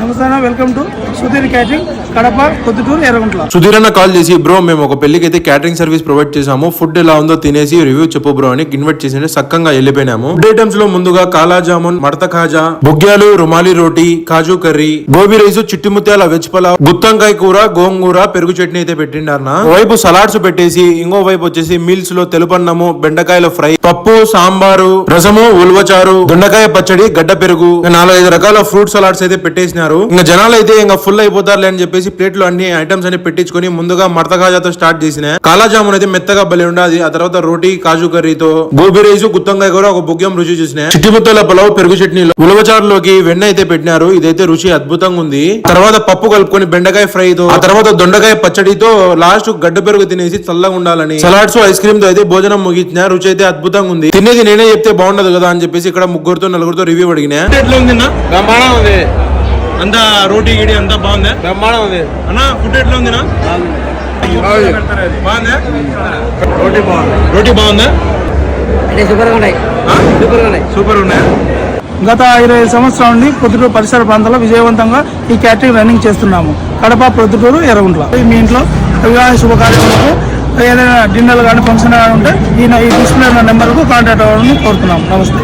నమస్తే, welcome to Sudheer catering, Kadapa, Proddatur, Yerraguntla. Sudheer అన్న call చేసి, బ్రో మేము ఒక పెళ్లికి అయితే క్యాటరింగ్ సర్వీస్ ప్రొవైడ్ చేసాము, ఫుడ్ ఎలా ఉందో తినేసి రివ్యూ చెప్పు బ్రో అని ఇన్వైట్ చేసి సక్కంగా వెళ్ళిపోయినాము. ఫుడ్ ఐటమ్స్ లో ముందుగా కాలా జామున్, మడత కాజా, బుగ్గ్యాలు, రుమాలి రోటీ, కాజు కర్రీ, గోబీ రైస్, చిట్టి ముత్యాల వెజ్ పలావ్, గుత్తంకాయ కూర, గోంగూర, పెరుగు చట్నీ అయితే పెట్టిండారన్న. వైపు సలాడ్స్ పెట్టేసి ఇంకో వైపు వచ్చేసి మీల్స్ లో తెలుపన్నము, బెండకాయల ఫ్రై, పప్పు, సాంబారు, రసము, ఉల్వచారు, దొండకాయ పచ్చడి, గడ్డ పెరుగు, 4-5 రకాల ఫ్రూట్ సలాడ్స్ అయితే పెట్టేసినారు. ఇంకా జనాలు అయితే ఇంకా ఫుల్ అయిపోతారులే అని చెప్పేసి ప్లేట్ లో అన్ని ఐటమ్స్ అన్ని పెట్టించుకొని ముందుగా మడత కాజాతో స్టార్ట్ చేసిన. కాలా జామున్ అయితే మెత్తగా బలి ఉండాది. ఆ తర్వాత రోటీ, కాజు కర్రీతో, గోబీ రైస్, గుత్తంకాయ కూర, ఒక బుగ్యం రుచి చూసిన. చిట్టి ముత్యాల పలావ్, పెరుగు చట్నీలో, ఉలవచారులోకి వెన్న అయితే పెట్టినారు. ఇదైతే రుచి అద్భుతంగా ఉంది. తర్వాత పప్పు కలుపుకొని బెండకాయ ఫ్రైతో, ఆ తర్వాత దొండకాయ పచ్చడితో, లాస్ట్ గడ్డ పెరుగు తినేసి చల్లగా ఉండాలని సలాడ్స్, ఐస్ క్రీమ్ తో అయితే భోజనం ముగించిన. రుచి అయితే అద్భుతంగా ఉంది. తినేది నేనే చెప్తే బాగుండదు కదా అని చెప్పేసి ఇక్కడ 3-4 రివ్యూ అడిగినా. ఎట్లా ఉంది అంతా రోటీ గిడి అంతా బాగుందా? బ్రహ్మాండం ఉంది అన్న. ఫుడ్ ఎట్లా ఉందినా? బాగుందా? రోటీ బాగుందా? సూపర్ ఉన్నాయి. గత 25 సంవత్సరాల నుండి పొద్దుటూరు పరిసర ప్రాంతాల్లో విజయవంతంగా ఈ క్యాటరింగ్ రన్నింగ్ చేస్తున్నాము. కడప, పొద్దుటూరు, ఎర్రగుంట్ల. మీ ఇంట్లో వివాహ శుభకార్యాలకు ఏదైనా డిన్నర్ కానీ ఫంక్షన్ కానీ ఉంటే ఈ డిస్ప్లే నెంబర్కు కాంటాక్ట్ అవ్వాలని కోరుతున్నాము. నమస్తే.